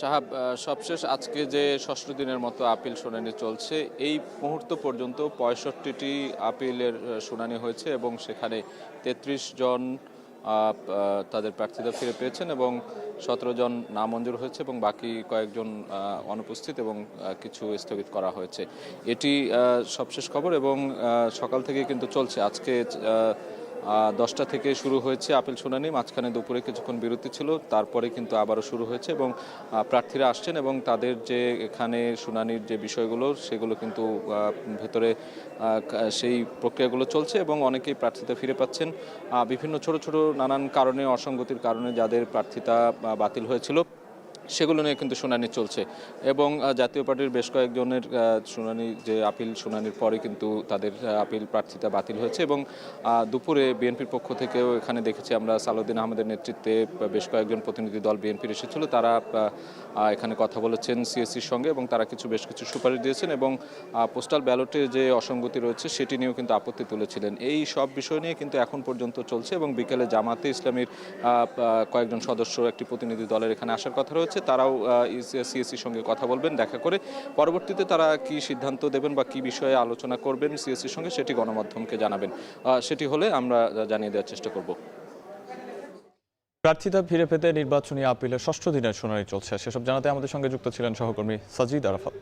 সাহাব, সবশেষ আজকে যে ষষ্ঠ দিনের মতো আপিল শুনানি চলছে, এই মুহূর্ত পর্যন্ত ৬৫টি আপিলের শুনানি হয়েছে এবং সেখানে ৩৩ জন তাদের প্রার্থিতা ফিরে পেয়েছেন এবং ১৭ জন নামঞ্জুর হয়েছে এবং বাকি কয়েকজন অনুপস্থিত এবং কিছু স্থগিত করা হয়েছে। এটি সবশেষ খবর এবং সকাল থেকে কিন্তু চলছে। আজকে ১০টা থেকে শুরু হয়েছে আপিল শুনানি, মাঝখানে দুপুরে কিছুক্ষণ বিরতি ছিল, তারপরে কিন্তু আবারও শুরু হয়েছে এবং প্রার্থীরা আসছেন এবং তাদের যে এখানে শুনানির যে বিষয়গুলো সেগুলো কিন্তু ভেতরে সেই প্রক্রিয়াগুলো চলছে এবং অনেকেই প্রার্থিতা ফিরে পাচ্ছেন। বিভিন্ন ছোট ছোট নানান কারণে, অসঙ্গতির কারণে যাদের প্রার্থিতা বাতিল হয়েছিল সেগুলো নিয়ে কিন্তু শুনানি চলছে এবং জাতীয় পার্টির বেশ কয়েকজনের শুনানি, যে আপিল শুনানির পরে কিন্তু তাদের আপিল প্রার্থিতা বাতিল হয়েছে এবং দুপুরে বিএনপির পক্ষ থেকেও এখানে দেখেছি আমরা সালাউদ্দিন আহমেদের নেতৃত্বে বেশ কয়েকজন প্রতিনিধি দল বিএনপির এসেছিল। তারা এখানে কথা বলেছেন সিএসসির সঙ্গে এবং তারা বেশ কিছু সুপারিশ দিয়েছেন এবং পোস্টাল ব্যালটে যে অসঙ্গতি রয়েছে সেটি নিয়েও কিন্তু আপত্তি তুলেছিলেন। এই সব বিষয় নিয়ে কিন্তু এখন পর্যন্ত চলছে এবং বিকেলে জামাতে ইসলামীর কয়েকজন সদস্য, একটি প্রতিনিধি দলের এখানে আসার কথা রয়েছে। তারাও সিএসসির সঙ্গে কথা বলবেন দেখা করে, পরবর্তীতে তারা কি সিদ্ধান্ত দেবেন বা কি বিষয়ে আলোচনা করবেন সিএসসির সঙ্গে সেটি গণমাধ্যমকে জানাবেন। সেটি হলে আমরা জানিয়ে দেওয়ার চেষ্টা করব। প্রার্থিতা ফিরে পেতে নির্বাচনী আপিলের ষষ্ঠ দিনের শুনানি চলছে। সেসব জানাতে আমাদের সঙ্গে যুক্ত ছিলেন সহকর্মী সাজিদ আরাফাত।